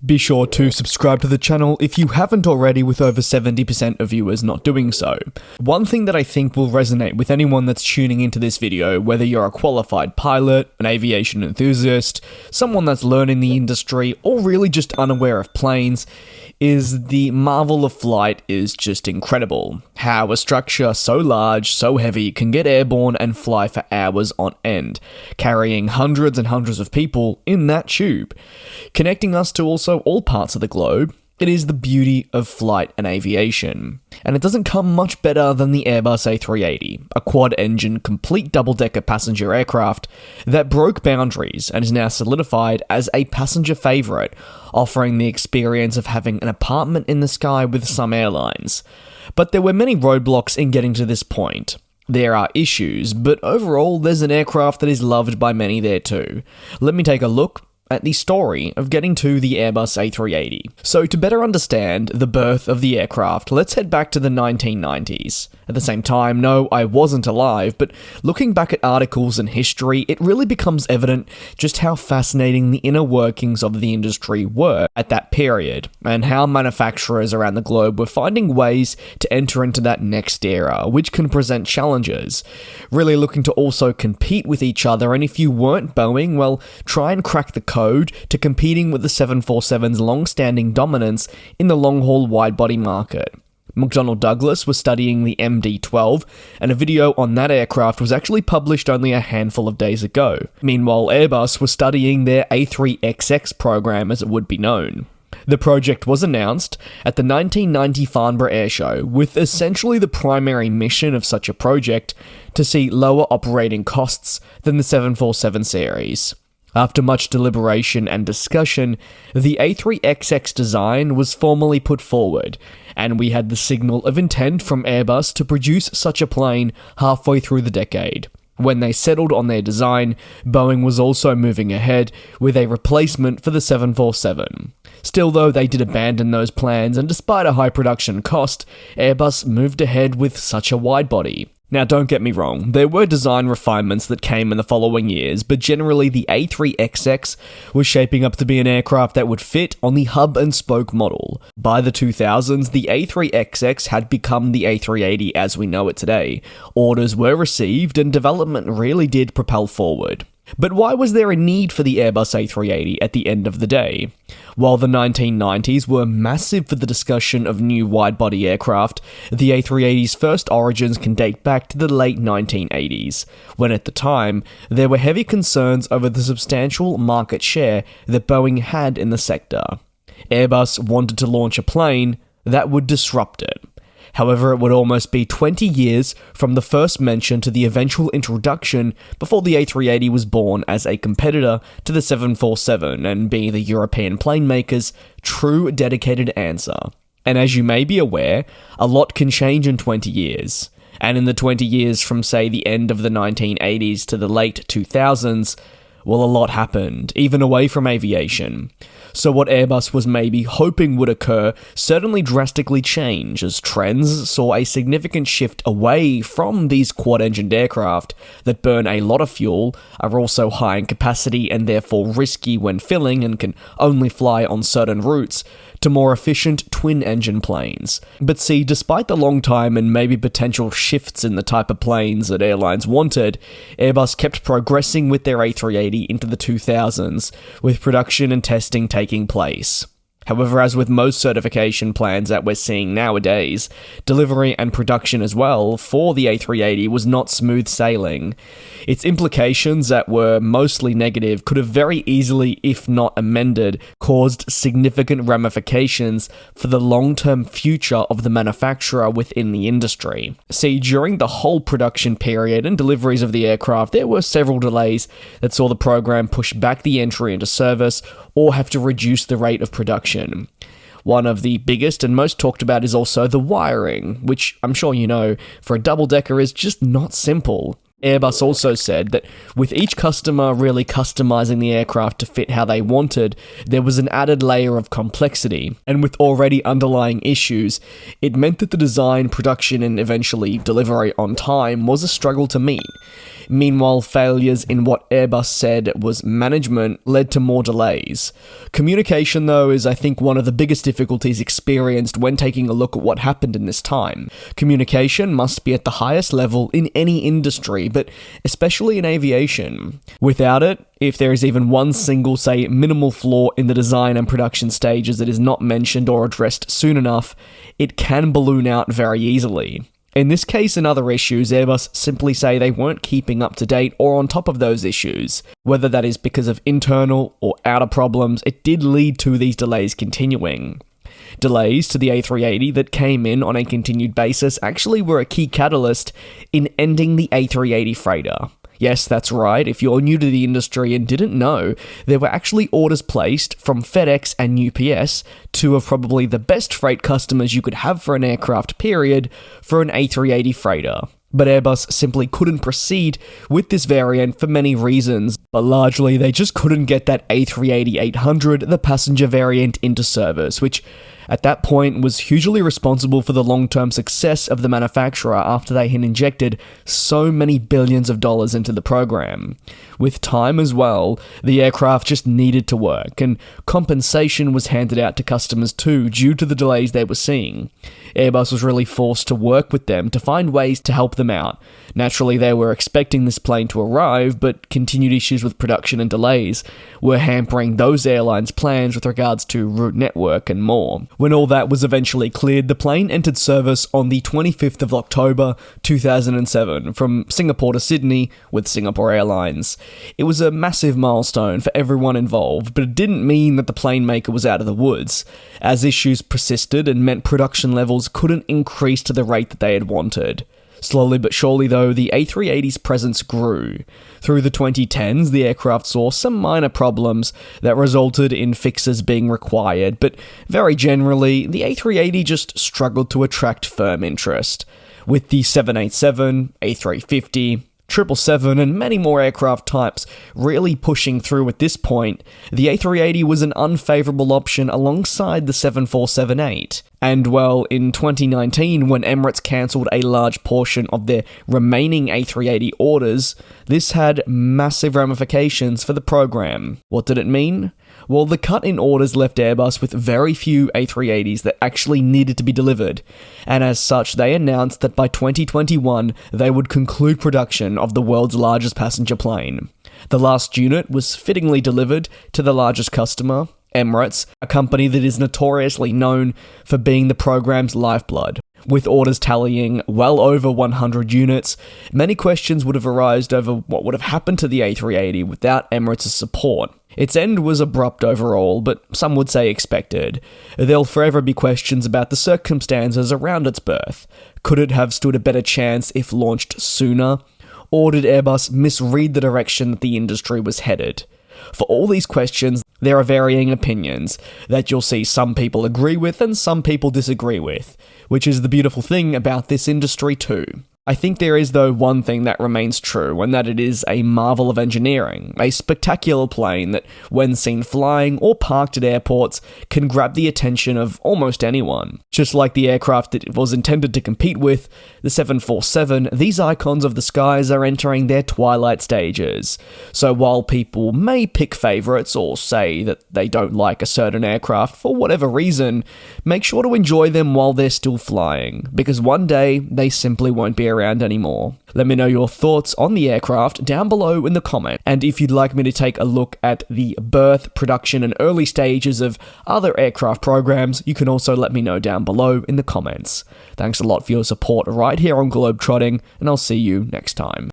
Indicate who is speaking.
Speaker 1: Be sure to subscribe to the channel if you haven't already, with over 70% of viewers not doing so. One thing that I think will resonate with anyone that's tuning into this video, whether you're a qualified pilot, an aviation enthusiast, someone that's learning the industry, or really just unaware of planes, is the marvel of flight is just incredible. How a structure so large, so heavy, can get airborne and fly for hours on end, carrying hundreds and hundreds of people in that tube. Connecting us to also all parts of the globe, it is the beauty of flight and aviation. And it doesn't come much better than the Airbus A380, a quad-engine, complete double-decker passenger aircraft that broke boundaries and is now solidified as a passenger favourite, offering the experience of having an apartment in the sky with some airlines. But there were many roadblocks in getting to this point. There are issues, but overall there's an aircraft that is loved by many there too. Let me take a look at the story of getting to the Airbus A380. So to better understand the birth of the aircraft, let's head back to the 1990s. At the same time, no, I wasn't alive, but looking back at articles and history, it really becomes evident just how fascinating the inner workings of the industry were at that period, and how manufacturers around the globe were finding ways to enter into that next era, which can present challenges. Really looking to also compete with each other, and if you weren't Boeing, well, try and crack the code to competing with the 747's long-standing dominance in the long-haul wide-body market. McDonnell Douglas was studying the MD-12, and a video on that aircraft was actually published only a handful of days ago. Meanwhile, Airbus was studying their A3XX program, as it would be known. The project was announced at the 1990 Farnborough Airshow, with essentially the primary mission of such a project to see lower operating costs than the 747 series. After much deliberation and discussion, the A3XX design was formally put forward, and we had the signal of intent from Airbus to produce such a plane halfway through the decade. When they settled on their design, Boeing was also moving ahead with a replacement for the 747. Still though, they did abandon those plans, and despite a high production cost, Airbus moved ahead with such a wide-body. Now don't get me wrong, there were design refinements that came in the following years, but generally the A3XX was shaping up to be an aircraft that would fit on the hub and spoke model. By the 2000s, the A3XX had become the A380 as we know it today. Orders were received and development really did propel forward. But why was there a need for the Airbus A380 at the end of the day? While the 1990s were massive for the discussion of new wide-body aircraft, the A380's first origins can date back to the late 1980s, when at the time, there were heavy concerns over the substantial market share that Boeing had in the sector. Airbus wanted to launch a plane that would disrupt it. However, it would almost be 20 years from the first mention to the eventual introduction before the A380 was born as a competitor to the 747 and be the European plane makers' true dedicated answer. And as you may be aware, a lot can change in 20 years. And in the 20 years from, say, the end of the 1980s to the late 2000s, well, a lot happened, even away from aviation. So what Airbus was maybe hoping would occur certainly drastically changed, as trends saw a significant shift away from these quad-engined aircraft that burn a lot of fuel, are also high in capacity and therefore risky when filling and can only fly on certain routes, to more efficient twin-engine planes. But see, despite the long time and maybe potential shifts in the type of planes that airlines wanted, Airbus kept progressing with their A380 into the 2000s, with production and testing taking place. However, as with most certification plans that we're seeing nowadays, delivery and production as well for the A380 was not smooth sailing. Its implications that were mostly negative could have very easily, if not amended, caused significant ramifications for the long-term future of the manufacturer within the industry. See, during the whole production period and deliveries of the aircraft, there were several delays that saw the program push back the entry into service or have to reduce the rate of production. One of the biggest and most talked about is also the wiring, which I'm sure you know, for a double-decker is just not simple. Airbus also said that with each customer really customizing the aircraft to fit how they wanted, there was an added layer of complexity, and with already underlying issues, it meant that the design, production, and eventually delivery on time was a struggle to meet. Meanwhile, failures in what Airbus said was management led to more delays. Communication, though, is I think one of the biggest difficulties experienced when taking a look at what happened in this time. Communication must be at the highest level in any industry, but especially in aviation. Without it, if there is even one single, say, minimal flaw in the design and production stages that is not mentioned or addressed soon enough, it can balloon out very easily. In this case and other issues, Airbus simply say they weren't keeping up to date or on top of those issues. Whether that is because of internal or outer problems, it did lead to these delays continuing. Delays to the A380 that came in on a continued basis actually were a key catalyst in ending the A380 freighter. Yes, that's right, if you're new to the industry and didn't know, there were actually orders placed from FedEx and UPS, two of probably the best freight customers you could have for an aircraft period, for an A380 freighter. But Airbus simply couldn't proceed with this variant for many reasons, but largely they just couldn't get that A380-800, the passenger variant, into service, which at that point was hugely responsible for the long-term success of the manufacturer after they had injected so many billions of dollars into the program. With time as well, the aircraft just needed to work, and compensation was handed out to customers too due to the delays they were seeing. Airbus was really forced to work with them to find ways to help them out. Naturally, they were expecting this plane to arrive, but continued issues with production and delays were hampering those airlines' plans with regards to route network and more. When all that was eventually cleared, the plane entered service on the 25th of October 2007 from Singapore to Sydney with Singapore Airlines. It was a massive milestone for everyone involved, but it didn't mean that the plane maker was out of the woods, as issues persisted and meant production levels couldn't increase to the rate that they had wanted. Slowly but surely though, the A380's presence grew. Through the 2010s, the aircraft saw some minor problems that resulted in fixes being required, but very generally, the A380 just struggled to attract firm interest. With the 787, A350, 777 and many more aircraft types really pushing through at this point, the A380 was an unfavourable option alongside the 747-8. And well, in 2019, when Emirates cancelled a large portion of their remaining A380 orders, this had massive ramifications for the program. What did it mean? Well, the cut in orders left Airbus with very few A380s that actually needed to be delivered, and as such, they announced that by 2021, they would conclude production of the world's largest passenger plane. The last unit was fittingly delivered to the largest customer, Emirates, a company that is notoriously known for being the program's lifeblood. With orders tallying well over 100 units, many questions would have arisen over what would have happened to the A380 without Emirates' support. Its end was abrupt overall, but some would say expected. There'll forever be questions about the circumstances around its birth. Could it have stood a better chance if launched sooner? Or did Airbus misread the direction that the industry was headed? For all these questions, there are varying opinions that you'll see some people agree with and some people disagree with, which is the beautiful thing about this industry too. I think there is though one thing that remains true, and that it is a marvel of engineering, a spectacular plane that, when seen flying or parked at airports, can grab the attention of almost anyone. Just like the aircraft that it was intended to compete with, the 747, these icons of the skies are entering their twilight stages. So while people may pick favourites or say that they don't like a certain aircraft for whatever reason, make sure to enjoy them while they're still flying, because one day they simply won't be around anymore. Let me know your thoughts on the aircraft down below in the comments, and if you'd like me to take a look at the birth, production and early stages of other aircraft programs, you can also let me know down below in the comments. Thanks a lot for your support right here on GlobeTrotting, and I'll see you next time.